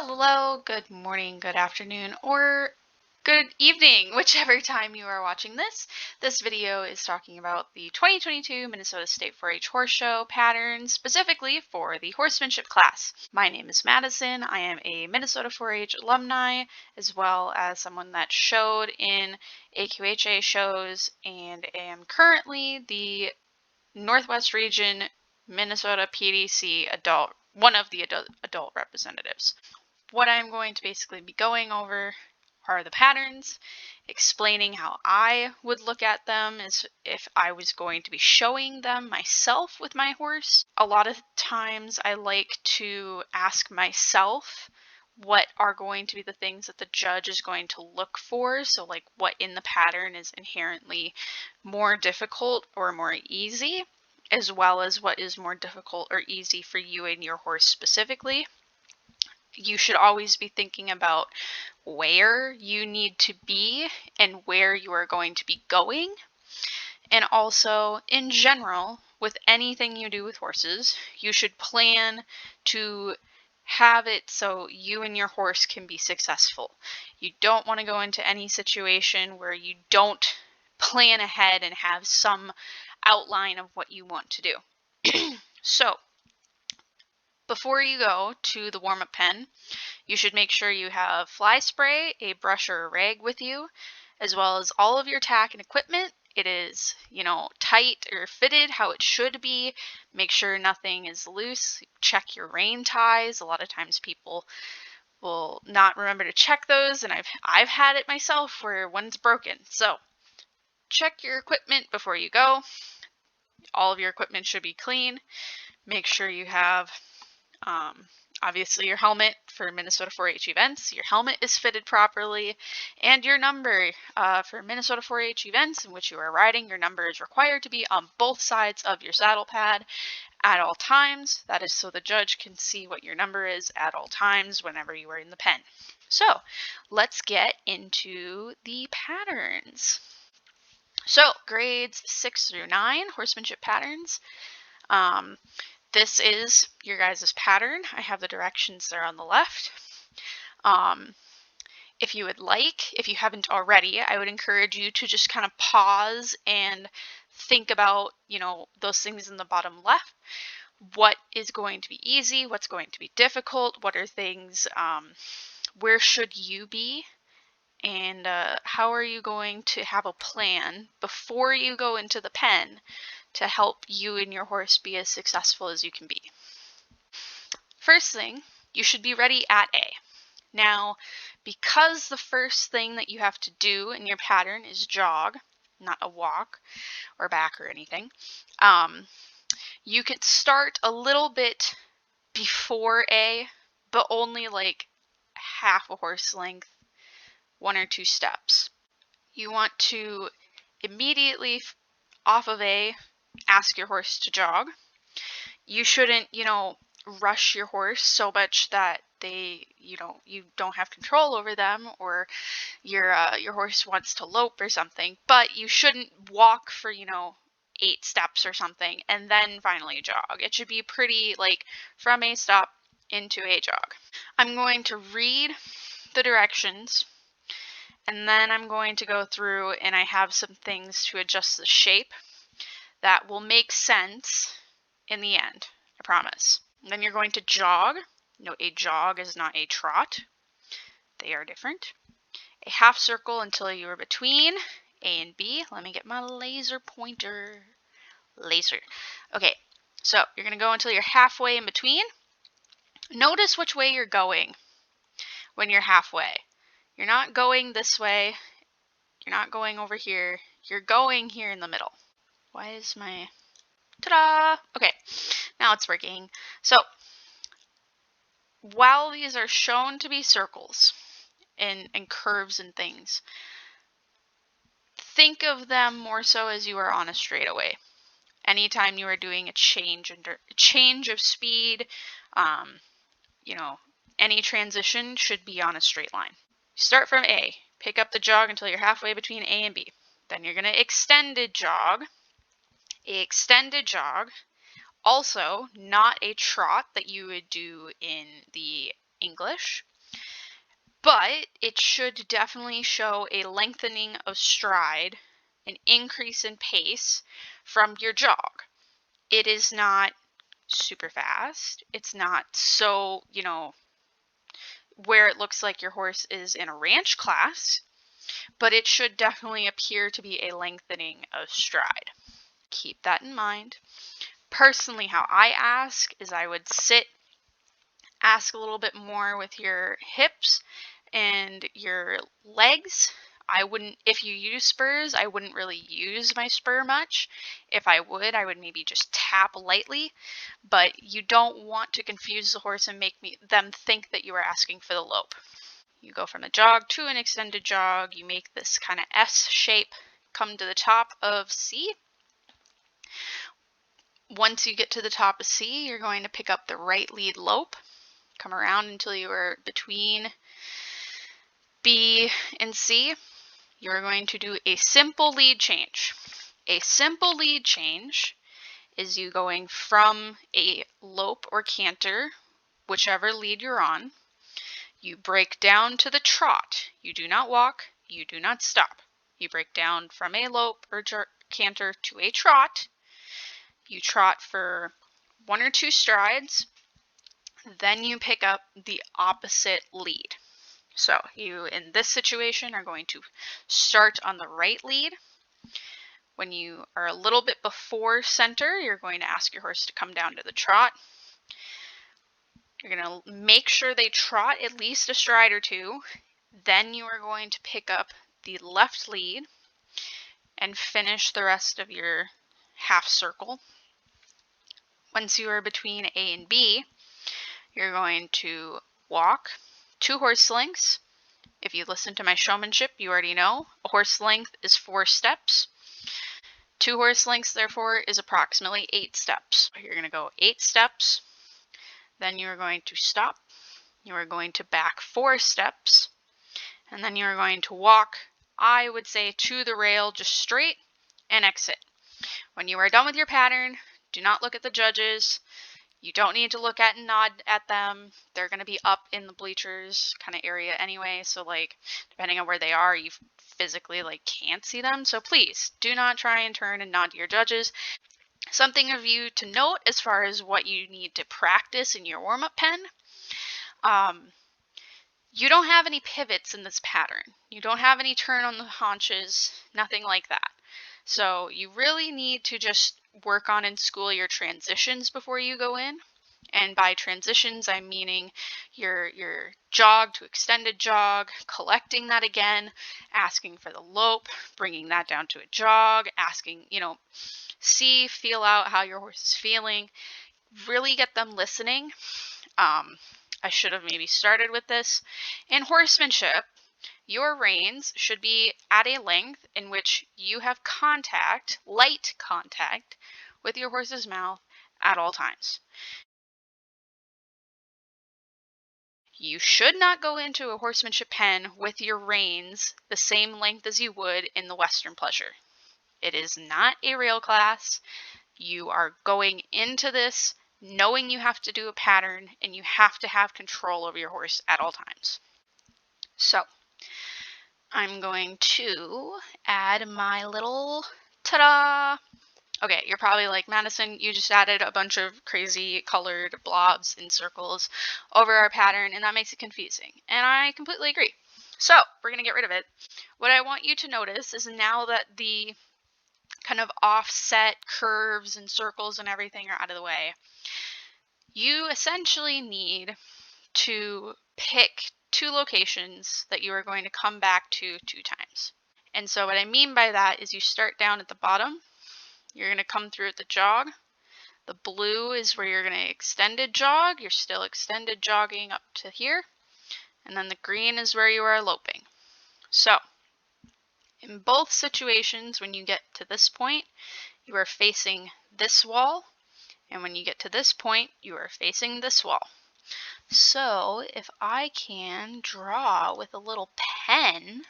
Hello, good morning, good afternoon, or good evening, whichever time you are watching this. This video is talking about the 2022 Minnesota State 4-H Horse Show patterns, specifically for the horsemanship class. My name is Madison. I am a Minnesota 4-H alumni, as well as someone that showed in AQHA shows, and am currently the Northwest Region Minnesota PDC one of the adult representatives. What I'm going to basically be going over are the patterns, explaining how I would look at them as if I was going to be showing them myself with my horse. A lot of times I like to ask myself what are going to be the things that the judge is going to look for. So like what in the pattern is inherently more difficult or more easy, as well as what is more difficult or easy for you and your horse specifically. You should always be thinking about where you need to be and where you are going to be going. And also, in general, with anything you do with horses, you should plan to have it so you and your horse can be successful. You don't want to go into any situation where you don't plan ahead and have some outline of what you want to do. So, before you go to the warm-up pen, you should make sure you have fly spray, a brush or a rag with you, as well as all of your tack and equipment. It is, tight or fitted how it should be. Make sure nothing is loose. Check your rein ties. A lot of times people will not remember to check those, and I've had it myself where one's broken. So check your equipment before you go. All of your equipment should be clean. Make sure you have obviously your helmet for Minnesota 4-H events. Your helmet is fitted properly, and your number for Minnesota 4-H events in which you are riding, your number is required to be on both sides of your saddle pad at all times. That is so the judge can see what your number is at all times whenever you are in the pen. So let's get into the patterns. So grades 6 through 9, horsemanship patterns. This is your guys' pattern. I have the directions there on the left. If you would like, if you haven't already, I would encourage you to just kind of pause and think about, those things in the bottom left. What is going to be easy? What's going to be difficult? What are things, where should you be? And how are you going to have a plan before you go into the pen to help you and your horse be as successful as you can be? First thing, you should be ready at A. Now, because the first thing that you have to do in your pattern is jog, not a walk or back or anything, you could start a little bit before A, but only like half a horse length, 1 or 2 steps. You want to immediately off of A, ask your horse to jog. You shouldn't, rush your horse so much that you don't have control over them, or your horse wants to lope or something. But you shouldn't walk for 8 steps or something and then finally jog. It should be pretty like from a stop into a jog. I'm going to read the directions, and then I'm going to go through and I have some things to adjust the shape that will make sense in the end, I promise. And then you're going to jog. Note a jog is not a trot. They are different. A half circle until you are between A and B. Let me get my laser pointer. Laser. Okay, so you're going to go until you're halfway in between. Notice which way you're going when you're halfway. You're not going this way. You're not going over here. You're going here in the middle. Why is my... Ta-da! Okay, now it's working. So, while these are shown to be circles and curves and things, think of them more so as you are on a straightaway. Anytime you are doing a change of speed, any transition should be on a straight line. Start from A, pick up the jog until you're halfway between A and B. Then you're going to extended jog. A extended jog, also not a trot that you would do in the English, but it should definitely show a lengthening of stride, an increase in pace from your jog. It is not super fast. It's not so, where it looks like your horse is in a ranch class, but it should definitely appear to be a lengthening of stride. Keep that in mind. Personally, how I ask is I would ask a little bit more with your hips and your legs. I wouldn't, if you use spurs, I wouldn't really use my spur much. If I would maybe just tap lightly, but you don't want to confuse the horse and make them think that you are asking for the lope. You go from a jog to an extended jog, you make this kind of S shape, come to the top of C. Once you get to the top of C, you're going to pick up the right lead lope, come around until you are between B and C. You're going to do a simple lead change. A simple lead change is you going from a lope or canter, whichever lead you're on. You break down to the trot. You do not walk. You do not stop. You break down from a lope or canter to a trot. You trot for 1 or 2 strides. Then you pick up the opposite lead. So you, in this situation, are going to start on the right lead. When you are a little bit before center, you're going to ask your horse to come down to the trot. You're going to make sure they trot at least a stride or 2. Then you are going to pick up the left lead and finish the rest of your half circle. Once you are between A and B, you're going to walk 2 horse lengths. If you listen to my showmanship, you already know a horse length is 4 steps. 2 horse lengths, therefore, is approximately 8 steps. You're going to go 8 steps. Then you're going to stop. You are going to back 4 steps. And then you're going to walk, I would say, to the rail, just straight, and exit. When you are done with your pattern, do not look at the judges. You don't need to look at and nod at them. They're going to be up in the bleachers kind of area anyway. So depending on where they are, you physically can't see them. So please do not try and turn and nod to your judges. Something of you to note as far as what you need to practice in your warm-up pen. You don't have any pivots in this pattern. You don't have any turn on the haunches, nothing like that. So you really need to just work on and school your transitions before you go in. And by transitions, I'm meaning your jog to extended jog, collecting that again, asking for the lope, bringing that down to a jog, asking, feel out how your horse is feeling, really get them listening. I should have maybe started with this. In horsemanship, your reins should be at a length in which you have contact, light contact, with your horse's mouth at all times. You should not go into a horsemanship pen with your reins the same length as you would in the Western Pleasure. It is not a rail class. You are going into this knowing you have to do a pattern and you have to have control over your horse at all times. So I'm going to add my little ta-da. Okay, you're probably like, Madison, you just added a bunch of crazy colored blobs and circles over our pattern, and that makes it confusing. And I completely agree. So we're going to get rid of it. What I want you to notice is now that the kind of offset curves and circles and everything are out of the way, you essentially need to pick 2 locations that you are going to come back to 2 times. And so what I mean by that is you start down at the bottom. You're going to come through at the jog. The blue is where you're going to extended jog. You're still extended jogging up to here. And then the green is where you are loping. So in both situations, when you get to this point, you are facing this wall. And when you get to this point, you are facing this wall. So if I can draw with a little pen,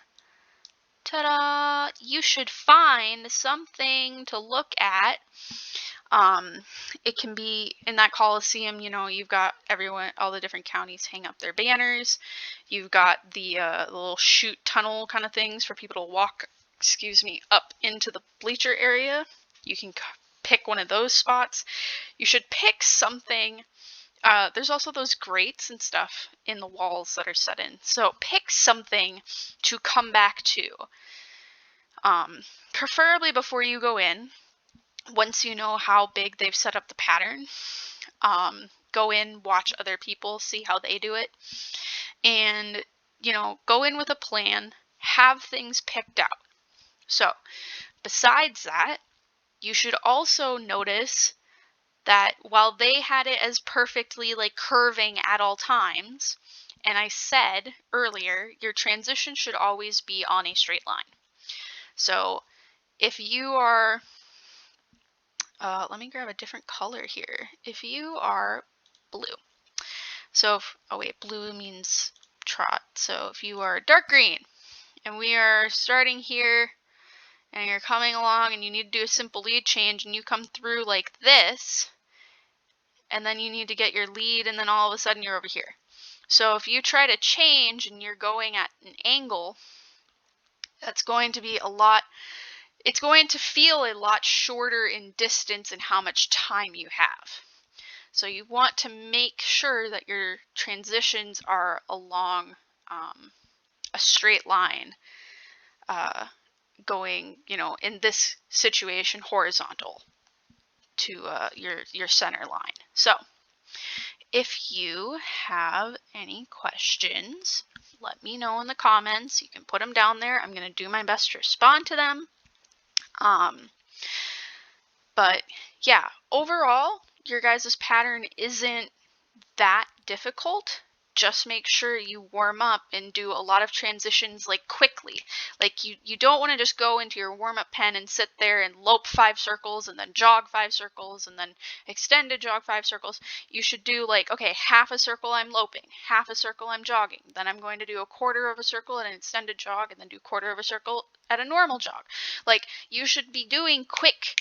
ta-da, you should find something to look at It can be in that Coliseum, you know, you've got everyone, all the different counties hang up their banners. You've got the little chute tunnel kind of things for people to walk, up into the bleacher area. You can pick one of those spots. You should pick something. There's also those grates and stuff in the walls that are set in. So pick something to come back to. Preferably before you go in. Once you know how big they've set up the pattern, go in, watch other people, see how they do it, and, you know, go in with a plan, have things picked out. So, besides that, you should also notice that while they had it as perfectly like curving at all times, and I said earlier, your transition should always be on a straight line. So, if you are let me grab a different color here. If you are blue, so blue means trot. So if you are dark green, and we are starting here, and you're coming along, and you need to do a simple lead change, and you come through like this, and then you need to get your lead, and then all of a sudden you're over here. So if you try to change, and you're going at an angle, that's going to be it's going to feel a lot shorter in distance and how much time you have. So you want to make sure that your transitions are along a straight line, going, you know, in this situation, horizontal to your center line. So if you have any questions, let me know in the comments. You can put them down there. I'm going to do my best to respond to them. But yeah, overall, your guys' pattern isn't that difficult. Just make sure you warm up and do a lot of transitions like quickly. Like you don't want to just go into your warm-up pen and sit there and lope 5 circles and then jog 5 circles and then extended jog 5 circles. You should do like, okay, half a circle I'm loping, half a circle I'm jogging. Then I'm going to do a quarter of a circle at an extended jog and then do quarter of a circle at a normal jog. Like you should be doing quick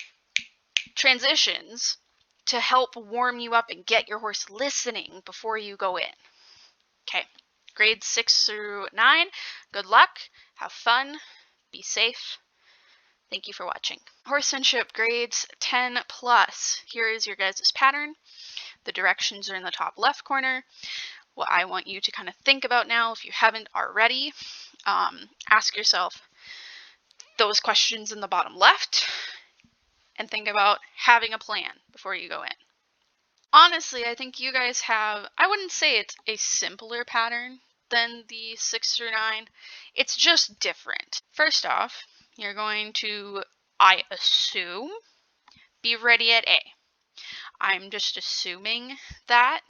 transitions to help warm you up and get your horse listening before you go in. Okay, grades 6 through 9, good luck, have fun, be safe. Thank you for watching. Horsemanship grades 10 plus. Here is your guys' pattern. The directions are in the top left corner. What I want you to kind of think about now, if you haven't already, ask yourself those questions in the bottom left and think about having a plan before you go in. Honestly, I think you guys have, I wouldn't say it's a simpler pattern than the 6 through 9. It's just different. First off, you're going to, I assume, be ready at A. I'm just assuming that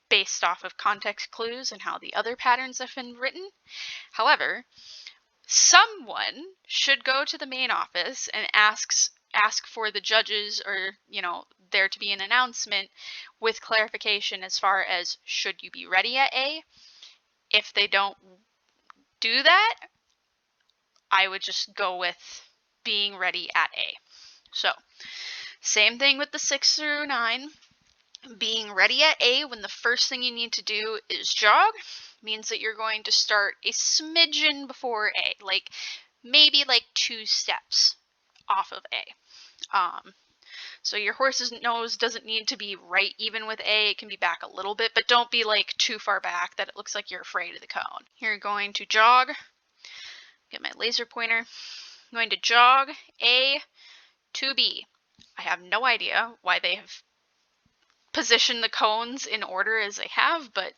based off of context clues and how the other patterns have been written. However, someone should go to the main office and ask for the judges, or, you know, there to be an announcement with clarification as far as should you be ready at A. If they don't do that, I would just go with being ready at A. So, same thing with the 6 through 9. Being ready at A when the first thing you need to do is jog means that you're going to start a smidgen before A, like maybe like 2 steps off of A. So your horse's nose doesn't need to be right even with A. It can be back a little bit, but don't be like too far back that it looks like you're afraid of the cone. You're going to jog. Get my laser pointer. I'm going to jog A to B. I have no idea why they have positioned the cones in order as they have, but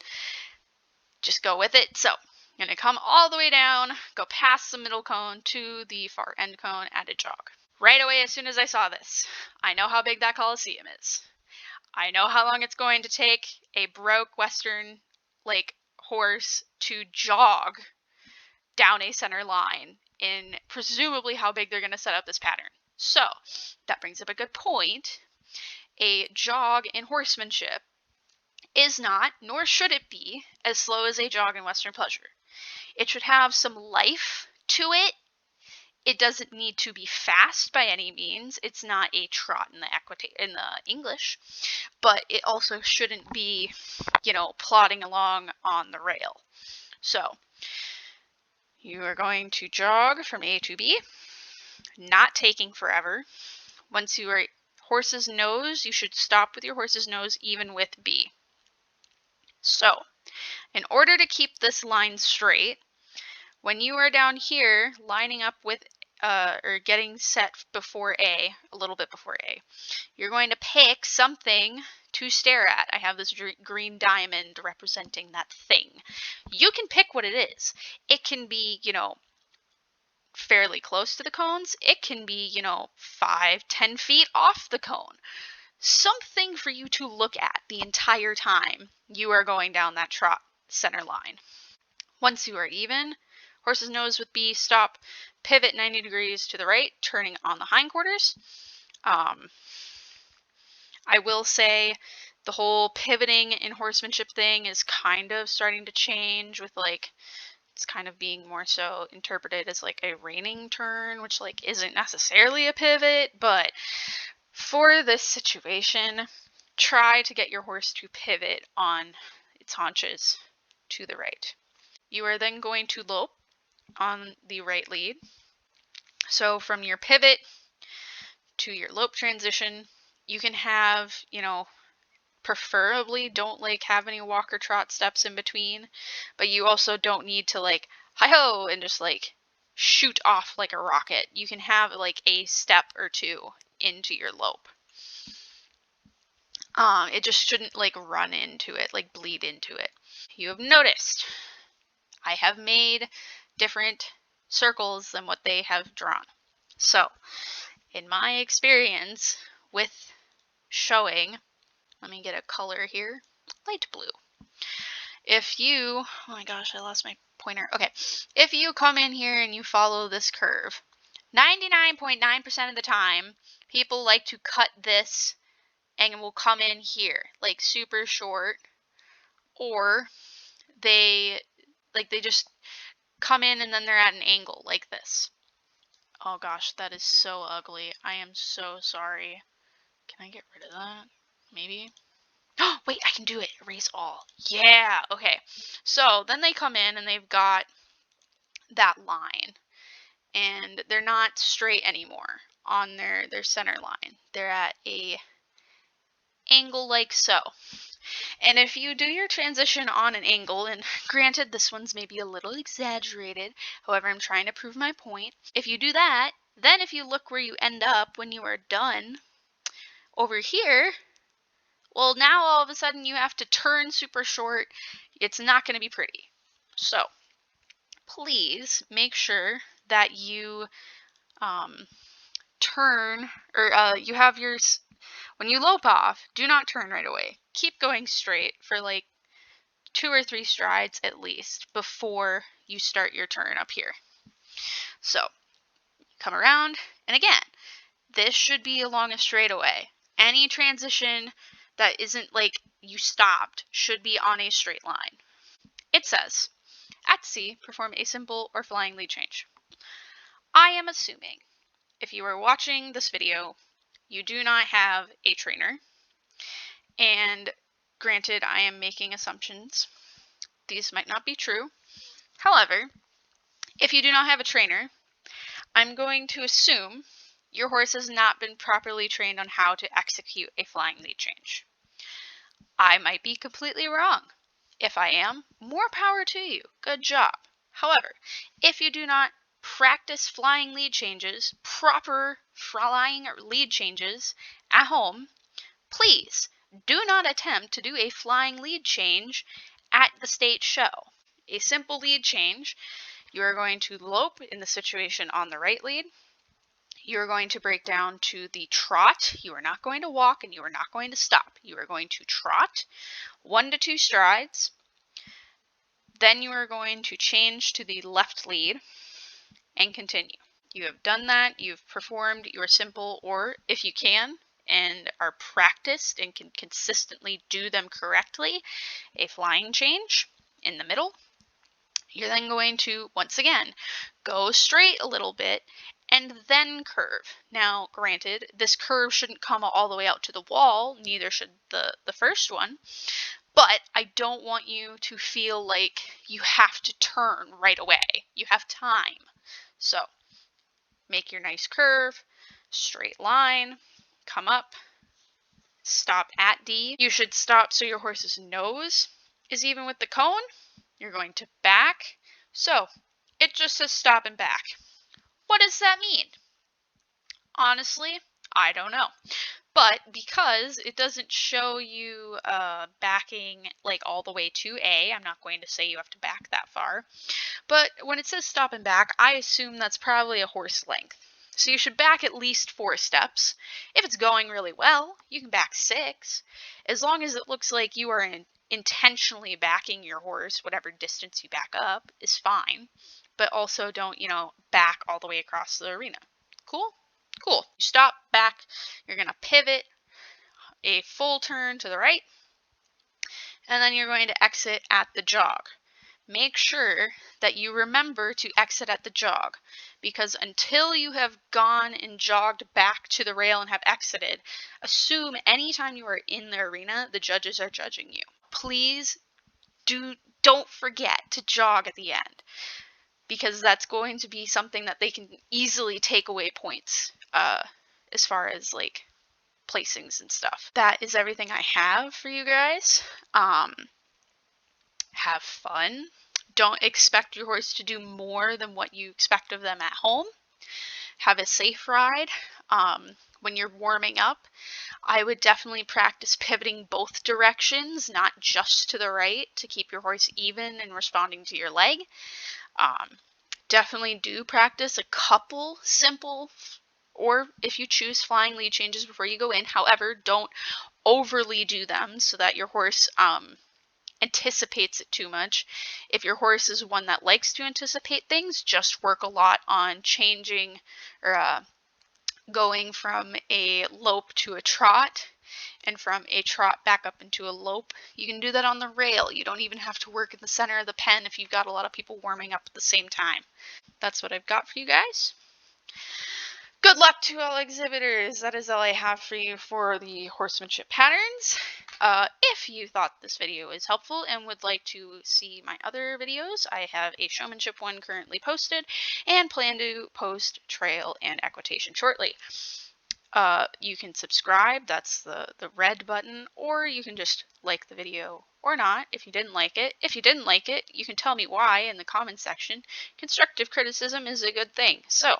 just go with it. So I'm going to come all the way down, go past the middle cone to the far end cone at a jog. Right away, as soon as I saw this, I know how big that Coliseum is. I know how long it's going to take a broke Western like horse to jog down a center line in presumably how big they're going to set up this pattern. So that brings up a good point. A jog in horsemanship is not, nor should it be, as slow as a jog in Western pleasure. It should have some life to it It doesn't need to be fast by any means. It's not a trot in the English, but it also shouldn't be, plodding along on the rail. So you are going to jog from A to B, not taking forever. Once you are horse's nose, you should stop with your horse's nose even with B. So, in order to keep this line straight, when you are down here lining up with or getting set before A, a little bit before A, you're going to pick something to stare at. I have this green diamond representing that thing. You can pick what it is. It can be, fairly close to the cones. It can be, 5-10 feet off the cone. Something for you to look at the entire time you are going down that trot center line. Once you are even, horse's nose with B, stop, pivot 90 degrees to the right, turning on the hindquarters. I will say the whole pivoting in horsemanship thing is kind of starting to change with it's kind of being more so interpreted as a reining turn, which isn't necessarily a pivot, but for this situation, try to get your horse to pivot on its haunches to the right. You are then going to lope on the right lead. So from your pivot to your lope transition, you can have, preferably don't have any walk or trot steps in between, but you also don't need to hi-ho and just shoot off like a rocket. You can have a step or two into your lope. It just shouldn't run into it, bleed into it. You have noticed I have made different circles than what they have drawn. So, in my experience with showing, let me get a color here, light blue. If you, oh my gosh, I lost my pointer. Okay, if you come in here and you follow this curve, 99.9% of the time, people like to cut this and will come in here, super short, or they just come in and then they're at an angle like this. Oh gosh, that is so ugly. I am so sorry. Can I get rid of that? Maybe? Oh, wait, I can do it. Erase all. Yeah, okay. So then they come in and they've got that line. And they're not straight anymore on their center line. They're at a angle like so. And if you do your transition on an angle, and granted this one's maybe a little exaggerated, however I'm trying to prove my point. If you do that, then if you look where you end up when you are done over here, well now all of a sudden you have to turn super short. It's not going to be pretty. So please make sure that you turn, or you have your, when you lope off, do not turn right away. Keep going straight for 2 or 3 strides at least before you start your turn up here. So come around, and again, this should be along a straightaway. Any transition that isn't you stopped should be on a straight line. It says, at C, perform a simple or flying lead change. I am assuming if you are watching this video, you do not have a trainer. And granted, I am making assumptions. These might not be true. However, if you do not have a trainer, I'm going to assume your horse has not been properly trained on how to execute a flying lead change. I might be completely wrong. If I am, more power to you. Good job. However, if you do not practice flying lead changes, proper flying lead changes at home, please do not attempt to do a flying lead change at the state show. A simple lead change, you are going to lope in the situation on the right lead. You are going to break down to the trot. You are not going to walk and you are not going to stop. You are going to trot 1 to 2 strides. Then you are going to change to the left lead and continue. You have done that. You've performed your simple, or if you can and are practiced and can consistently do them correctly, a flying change in the middle. You're then going to, once again, go straight a little bit and then curve. Now, granted, this curve shouldn't come all the way out to the wall, neither should the first one, but I don't want you to feel like you have to turn right away. You have time. So, make your nice curve, straight line, come up, stop at D. You should stop so your horse's nose is even with the cone. You're going to back. So, it just says stop and back. What does that mean? Honestly, I don't know. But because it doesn't show you backing like all the way to A, I'm not going to say you have to back that far. But when it says stop and back, I assume that's probably a horse length. So you should back at least 4 steps. If it's going really well, you can back 6. As long as it looks like you are intentionally backing your horse, whatever distance you back up is fine. But also don't, back all the way across the arena. Cool? Cool. You stop, back, you're going to pivot a full turn to the right, and then you're going to exit at the jog. Make sure that you remember to exit at the jog, because until you have gone and jogged back to the rail and have exited, assume anytime you are in the arena, the judges are judging you. Please don't forget to jog at the end, because that's going to be something that they can easily take away points as far as like placings and stuff. That is everything I have for you guys. Have fun. Don't expect your horse to do more than what you expect of them at home. Have a safe ride. When you're warming up, I would definitely practice pivoting both directions, not just to the right, to keep your horse even and responding to your leg. Definitely do practice a couple simple, or if you choose, flying lead changes before you go in. However, don't overly do them so that your horse anticipates it too much. If your horse is one that likes to anticipate things, just work a lot on changing or going from a lope to a trot, and from a trot back up into a lope. You can do that on the rail. You don't even have to work in the center of the pen if you've got a lot of people warming up at the same time. That's what I've got for you guys. Good luck to all exhibitors. That is all I have for you for the horsemanship patterns. If you thought this video was helpful and would like to see my other videos, I have a showmanship one currently posted and plan to post trail and equitation shortly. You can subscribe, that's the red button, or you can just like the video or not if you didn't like it. If you didn't like it, you can tell me why in the comments section. Constructive criticism is a good thing. So,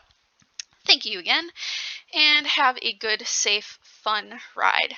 thank you again, and have a good, safe, fun ride.